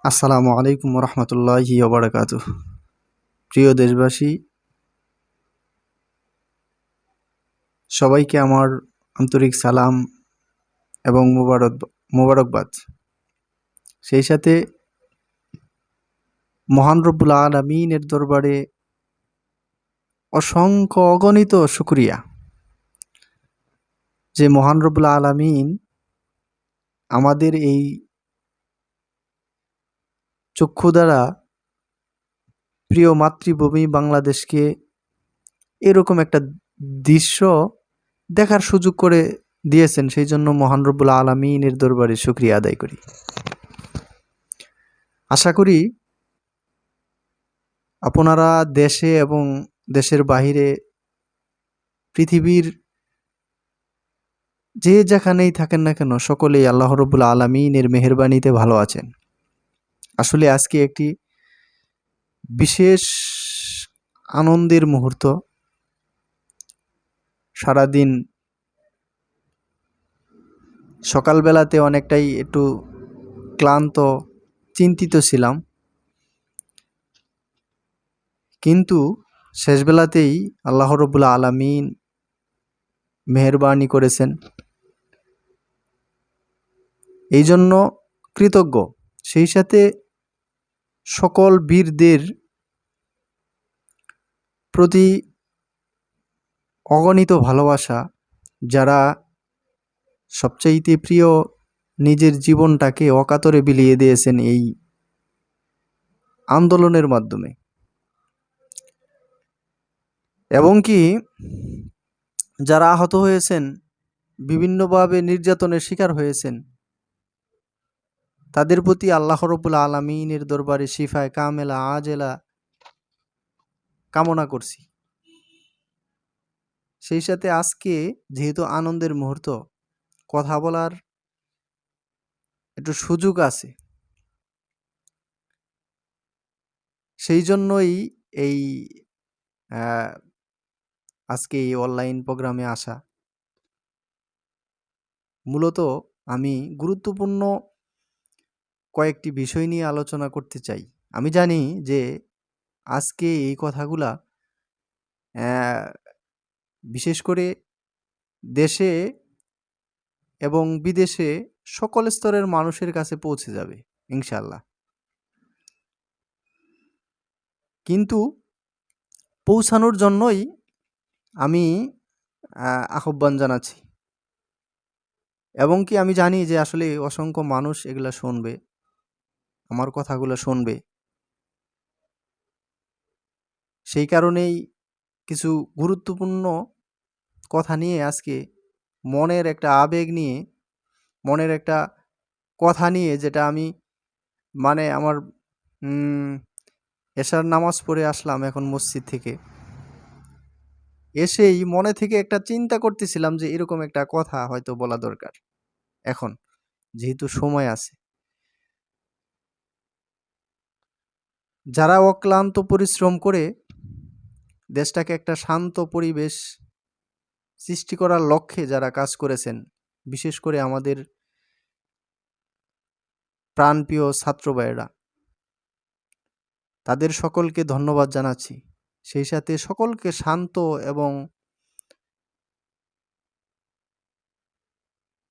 আসসালামু আলাইকুম রহমতুল্লাহি ওবারাকাতুহ। প্রিয় দেশবাসী, সবাইকে আমার আন্তরিক সালাম এবং মোবারকবাদ। সেই সাথে মহান রব্বুল আলামিনের দরবারে অসংখ্য অগণিত শুকরিয়া যে মহান রব্বুল আলামিন আমাদের এই চক্ষু দ্বারা প্রিয় মাতৃভূমি বাংলাদেশকে এরকম একটা দৃশ্য দেখার সুযোগ করে দিয়েছেন। সেই জন্য মহান রব্বুল আলামিনের দরবারে শুকরিয়া আদায় করি। আশা করি আপনারা দেশে এবং দেশের বাহিরে পৃথিবীর যে যেখানেই থাকেন না কেন সকলেই আল্লাহ রাব্বুল আলামিনের মেহেরবানিতে ভালো আছেন। আসলে আজকে একটি বিশেষ আনন্দের মুহূর্ত। সারাদিন সকালবেলাতে অনেকটাই একটু ক্লান্ত, চিন্তিত ছিলাম, কিন্তু শেষবেলাতেই আল্লাহ রাব্বুল আলামিন মেহেরবানি করেছেন, এই জন্য কৃতজ্ঞ। সেই সাথে সকল বীরদের প্রতি অগণিত ভালোবাসা, যারা সবচাইতে প্রিয় নিজের জীবনটাকে অকাতরে বিলিয়ে দিয়েছেন এই আন্দোলনের মাধ্যমে, এবং কি যারা আহত হয়েছেন, বিভিন্নভাবে নির্যাতনের শিকার হয়েছেন, তাদের প্রতি আল্লাহ রাব্বুল আলামিনের দরবারে শিফায়ে কামেলা আজেলা কামনা করছি। সেই সাথে আজকে যেহেতু আনন্দের মুহূর্ত, কথা বলার একটু সুযোগ আছে, সেই জন্যই এই আজকে এই অনলাইন প্রোগ্রামে আসা। মূলত আমি গুরুত্বপূর্ণ কয়েকটি বিষয় নিয়ে আলোচনা করতে চাই। আমি জানি যে আজকে এই কথাগুলা বিশেষ করে দেশে এবং বিদেশে সকল স্তরের মানুষের কাছে পৌঁছে যাবে ইনশাআল্লাহ। কিন্তু পৌঁছানোর জন্যই আমি আহ্বান জানাচ্ছি, এবং কি আমি জানি যে আসলে অসংখ্য মানুষ এগুলা শুনবে, আমার কথাগুলো শুনবে। সেই কারণেই কিছু গুরুত্বপূর্ণ কথা নিয়ে আজকে মনের একটা আবেগ নিয়ে, মনের একটা কথা নিয়ে, যেটা আমি আমার এশার নামাজ পড়ে আসলাম এখন মসজিদ থেকে, এসেই মনে থেকে একটা চিন্তা করতেছিলাম যে এরকম একটা কথা হয়তো বলা দরকার এখন, যেহেতু সময় আছে। যারা অক্লান্ত পরিশ্রম করে দেশটাকে একটা শান্ত পরিবেশ সৃষ্টি করার লক্ষ্যে যারা কাজ করেছেন, বিশেষ করে আমাদের প্রাণপ্রিয় ছাত্র ভাইয়েরা, তাদের সকলকে ধন্যবাদ জানাচ্ছি। সেই সাথে সকলকে শান্ত এবং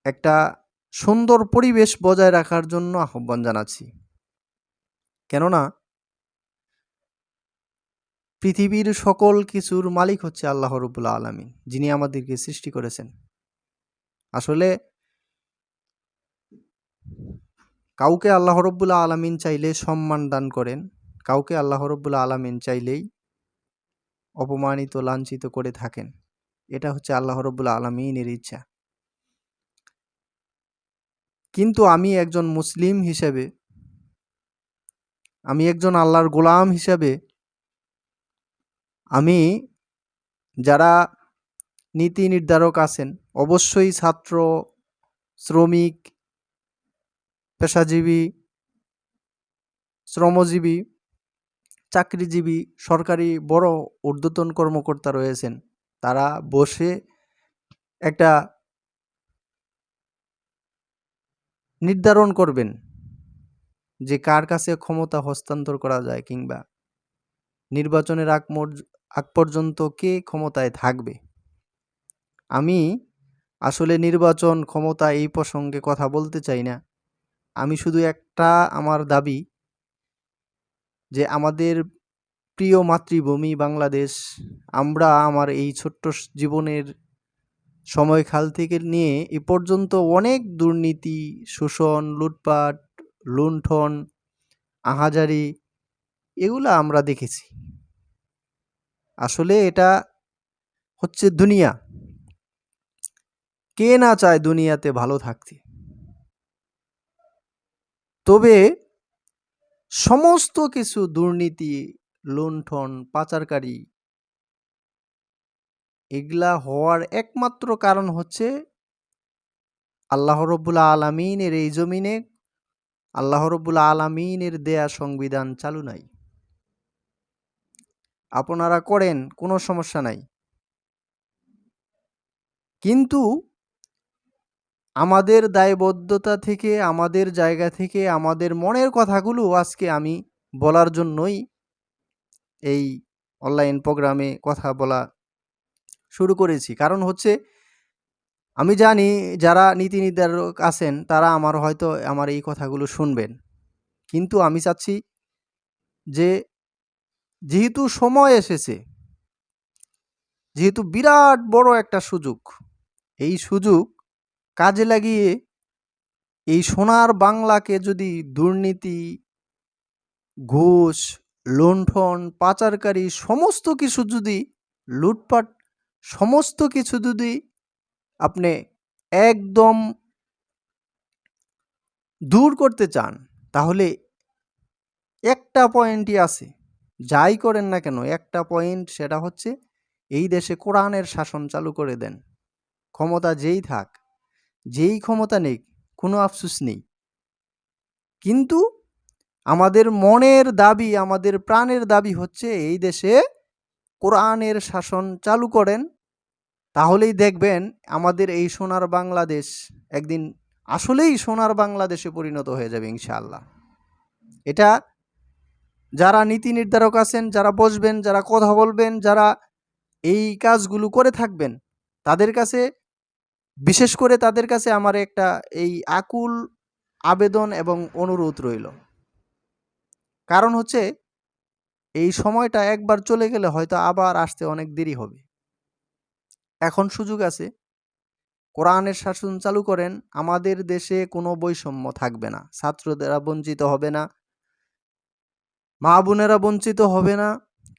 একটা সুন্দর পরিবেশ বজায় রাখার জন্য আহ্বান জানাচ্ছি। কেননা পৃথিবীর সকল কিছুর মালিক হচ্ছে আল্লাহ রাব্বুল আলামিন, যিনি আমাদেরকে সৃষ্টি করেছেন। আসলে কাউকে আল্লাহ রাব্বুল আলামিন চাইলে সম্মান দান করেন, কাউকে আল্লাহ রাব্বুল আলামিন চাইলেই অপমানিত, লাঞ্ছিত করে থাকেন। এটা হচ্ছে আল্লাহ রাব্বুল আলামিনের ইচ্ছা। কিন্তু আমি একজন মুসলিম হিসেবে, আমি একজন আল্লাহর গোলাম হিসেবে, আমি যারা নীতি নির্ধারক আছেন, অবশ্যই ছাত্র, শ্রমিক, পেশাজীবী, শ্রমজীবী, চাকরিজীবী, সরকারি বড় ঊর্ধ্বতন কর্মকর্তা রয়েছেন, তারা বসে একটা নির্ধারণ করবেন যে কার কাছে ক্ষমতা হস্তান্তর করা যায়, কিংবা নির্বাচনের আগ পর্যন্ত কে ক্ষমতায় থাকবে। আমি আসলে নির্বাচন, ক্ষমতা এই প্রসঙ্গে কথা বলতে চাই না। আমি শুধু একটা আমার দাবি, যে আমাদের প্রিয় মাতৃভূমি বাংলাদেশ, আমরা আমার এই ছোট্ট জীবনের সময়কাল থেকে নিয়ে এ পর্যন্ত অনেক দুর্নীতি, শোষণ, লুটপাট, লুণ্ঠন, আহাজারি এগুলা আমরা দেখেছি। আসলে এটা হচ্ছে দুনিয়া। কে না চায় দুনিয়াতে ভালো থাকতে? তবে সমস্ত কিছু দুর্নীতি, লুণ্ঠন, পাচারকারী এগুলা হওয়ার একমাত্র কারণ হচ্ছে আল্লাহ রব্বুল আলামিনের এই জমিনে আল্লাহ রব্বুল আলামিনের দেয়া সংবিধান চালু নাই। আপনারা করেন, কোনো সমস্যা নাই, কিন্তু আমাদের দায়বদ্ধতা থেকে, আমাদের জায়গা থেকে, আমাদের মনের কথাগুলো আজকে আমি বলার জন্যই এই অনলাইন প্রোগ্রামে কথা বলা শুরু করেছি। কারণ হচ্ছে, আমি জানি যারা নীতি নির্ধারক আছেন তারা হয়তো আমার এই কথাগুলো শুনবেন, কিন্তু আমি চাচ্ছি যে যেহেতু সময় এসেছে, যেহেতু বিরাট বড় একটা সুযোগ, এই সুযোগ কাজে লাগিয়ে এই সোনার বাংলাকে যদি দুর্নীতি, ঘুষ, লুণ্ঠন, পাচারকারী সমস্ত কিছু যদি, লুটপাট সমস্ত কিছু যদি আপনি একদম দূর করতে চান, তাহলে একটা পয়েন্টই আছে, যাই করেন না কেন একটা পয়েন্ট, সেটা হচ্ছে এই দেশে কোরআনের শাসন চালু করে দেন। ক্ষমতা যেই থাক, যেই ক্ষমতা নেই, কোনো আফসোস নেই, কিন্তু আমাদের মনের দাবি, আমাদের প্রাণের দাবি হচ্ছে এই দেশে কোরআনের শাসন চালু করেন। তাহলেই দেখবেন আমাদের এই সোনার বাংলাদেশ একদিন আসলেই সোনার বাংলাদেশে পরিণত হয়ে যাবে ইনশাআল্লাহ। এটা যারা নীতি নির্ধারক আছেন, যারা বসবেন, যারা কথা বলবেন, যারা এই কাজগুলো করে থাকবেন, তাদের কাছে, বিশেষ করে তাদের কাছে আমার একটা এই আকুল আবেদন এবং অনুরোধ রইল। কারণ হচ্ছে, এই সময়টা একবার চলে গেলে হয়তো আবার আসতে অনেক দেরি হবে। এখন সুযোগ আছে, কোরআনের শাসন চালু করেন, আমাদের দেশে কোনো বৈষম্য থাকবে না, ছাত্রদেরা বঞ্চিত হবে না, মা বোনেরা বঞ্চিত হবে না,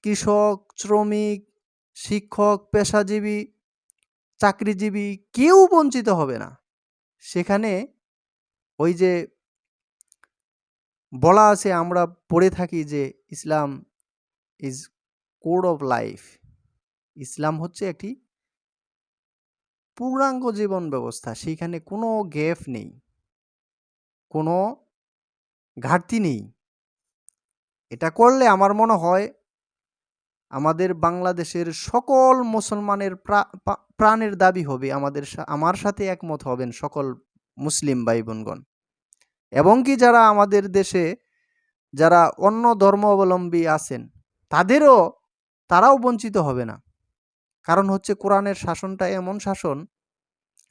কৃষক, শ্রমিক, শিক্ষক, পেশাজীবী, চাকরিজীবী কেউ বঞ্চিত হবে না। সেখানে ওই যে বলা আছে, আমরা পড়ে থাকি যে ইসলাম ইজ কোড অফ লাইফ। ইসলাম হচ্ছে একটি পূর্ণাঙ্গ জীবন ব্যবস্থা, সেইখানে কোনো গ্যাপ নেই, কোনো ঘাটতি নেই। এটা করলে আমার মনে হয় আমাদের বাংলাদেশের সকল মুসলমানের প্রাণের দাবি হবে, আমার সাথে একমত হবেন সকল মুসলিম ভাই বোনগণ, এবং কি যারা আমাদের দেশে যারা অন্য ধর্মাবলম্বী আছেন তারাও বঞ্চিত হবে না। কারণ হচ্ছে কোরআনের শাসনটা এমন শাসন,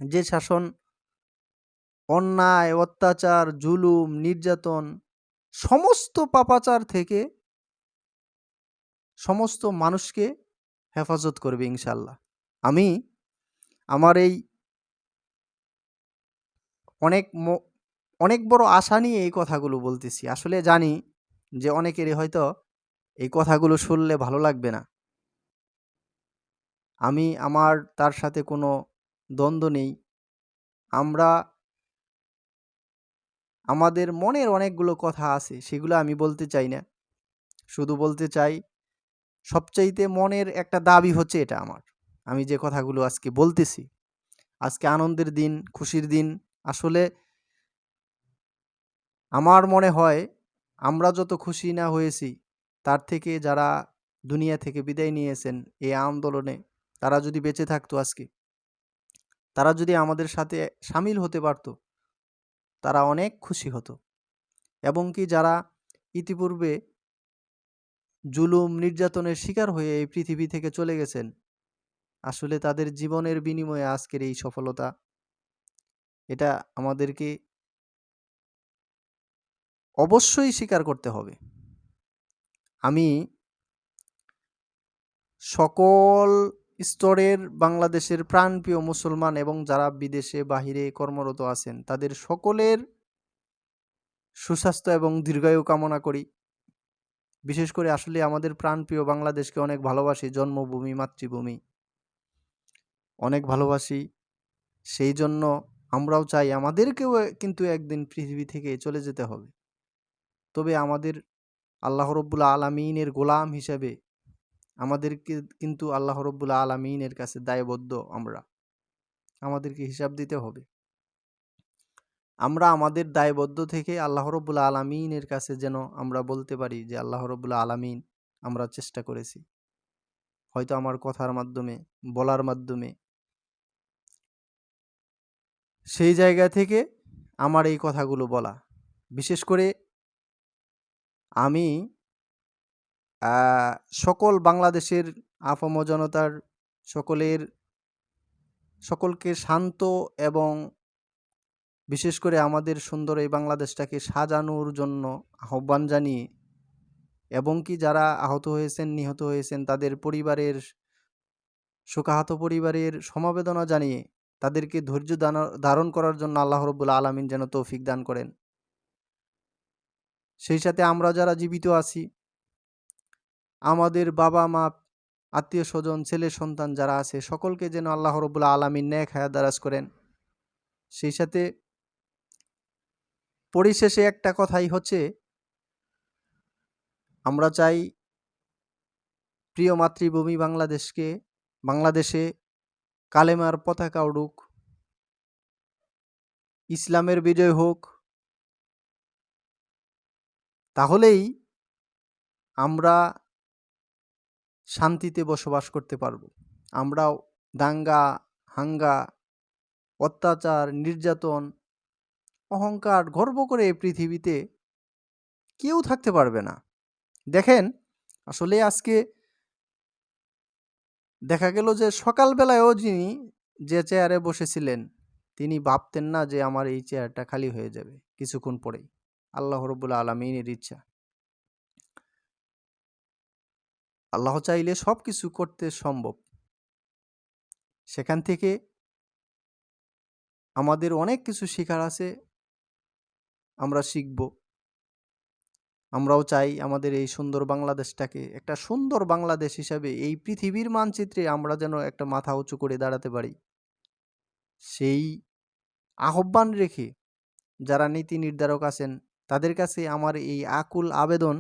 যে শাসন অন্যায়, অত্যাচার, জুলুম, নির্যাতন, সমস্ত পাপাচার থেকে সমস্ত মানুষকে হেফাজত করবে ইনশাল্লাহ। আমি আমার এই অনেক অনেক বড় আশা নিয়ে এই কথাগুলো বলতেছি। আসলে জানি যে অনেকেরই হয়তো এই কথাগুলো শুনলে ভালো লাগবে না। আমি তার সাথে কোনো দ্বন্দ্ব নেই। আমরা আমাদের মনের অনেকগুলো কথা আছে, সেগুলো আমি বলতে চাই না। শুধু বলতে চাই, সবচাইতে মনের একটা দাবি হচ্ছে এটা আমার। আমি যে কথাগুলো আজকে বলতেছি, আজকে আনন্দের দিন, খুশির দিন। আসলে আমার মনে হয় আমরা যত খুশি না হয়েছি, তার থেকে যারা দুনিয়া থেকে বিদায় নিয়েছেন এই আন্দোলনে, তারা যদি বেঁচে থাকতো আজকে, তারা যদি আমাদের সাথে শামিল হতে পারত, তারা অনেক খুশি হতো। এবং কি যারা ইতিপূর্বে জুলুম নির্যাতনের শিকার হয়ে এই পৃথিবী থেকে চলে গেছেন, আসলে তাদের জীবনের বিনিময়ে আজকের এই সফলতা, এটা আমাদেরকে অবশ্যই স্বীকার করতে হবে। আমি সকল স্তরের বাংলাদেশের প্রাণপ্রিয় মুসলমান এবং যারা বিদেশে বাহিরে কর্মরত আছেন তাদের সকলের সুস্বাস্থ্য এবং দীর্ঘায়ু কামনা করি। বিশেষ করে আসলে আমাদের প্রাণপ্রিয় বাংলাদেশকে অনেক ভালোবাসি, জন্মভূমি মাতৃভূমি অনেক ভালোবাসি। সেই জন্য আমরাও চাই আমাদেরকেও কিন্তু একদিন পৃথিবী থেকে চলে যেতে হবে। তবে আমাদের আল্লাহ রব্বুল আলামিনের গোলাম হিসেবে আমাদেরকে কিন্তু আল্লাহ রব্বুল আলামিনের কাছে দায়বদ্ধ। আমাদেরকে হিসাব দিতে হবে। আমরা আমাদের দায়বদ্ধ থেকে আল্লাহ রব্বুল আলামিনের কাছে যেন আমরা বলতে পারি যে আল্লাহ রব্বুল আলামিন, আমরা চেষ্টা করেছি, হয়তো আমার কথার মাধ্যমে, বলার মাধ্যমে। সেই জায়গা থেকে আমার এই কথাগুলো বলা। বিশেষ করে আমি সকল বাংলাদেশের আপাম জনতার সকলকে শান্ত এবং বিশেষ করে আমাদের সুন্দর এই বাংলাদেশটাকে সাজানোর জন্য আহ্বান জানিয়ে, এবং কি যারা আহত হয়েছেন, নিহত হয়েছেন, তাদের পরিবারের শোকাহত পরিবারের সমবেদনা জানিয়ে তাদেরকে ধৈর্য ধারণ করার জন্য আল্লাহ রব্বুল আলামিন যেন তৌফিক দান করেন। সেই সাথে আমরা যারা জীবিত আছি, আমাদের বাবা মা, আত্মীয় স্বজন, ছেলে সন্তান যারা আছে, সকলকে যেন আল্লাহ রব্বুল আলামিন নেক হায়াত দারাজ করেন। সেই সাথে পরিশেষে একটা কথাই হচ্ছে, আমরা চাই প্রিয় মাতৃভূমি বাংলাদেশে কালেমার পতাকা উড়ুক, ইসলামের বিজয় হোক। তাহলেই আমরা শান্তিতে বসবাস করতে পারব। আমরা দাঙ্গা হাঙ্গা, অত্যাচার, নির্যাতন, অহংকার, গর্ব করে পৃথিবীতে কেউ থাকতে পারবে না। দেখেন, আসলে আজকে দেখা গেল যে সকালবেলায়ও যিনি যে চেয়ারে বসেছিলেন, তিনি ভাবতেন না যে আমার এই চেয়ারটা খালি হয়ে যাবে কিছুক্ষণ পরেই। আল্লাহ রব্বুল আলামিনের ইচ্ছা। আল্লাহ চাইলে সব কিছু করতে সম্ভব। সেখান থেকে আমাদের অনেক কিছু শেখার আছে, আমরা শিখব। আমরাও চাই আমাদের এই সুন্দর বাংলাদেশটাকে একটা সুন্দর বাংলাদেশ হিসাবে এই পৃথিবীর মানচিত্রে আমরা যেন একটা মাথা উঁচু করে দাঁড়াতে পারি। সেই আহ্বান রেখে যারা নীতি নির্ধারক আছেন তাদের কাছে আমার এই আকুল আবেদন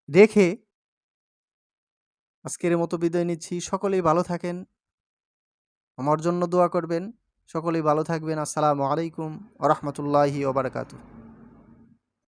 রেখে আজকের মতো বিদায় নিচ্ছি। সকলেই ভালো থাকেন, আমার জন্য দোয়া করবেন। সকলেই ভালো থাকবেন। আসসালামু আলাইকুম ওয়া রাহমাতুল্লাহি ওয়া বারাকাতুহু।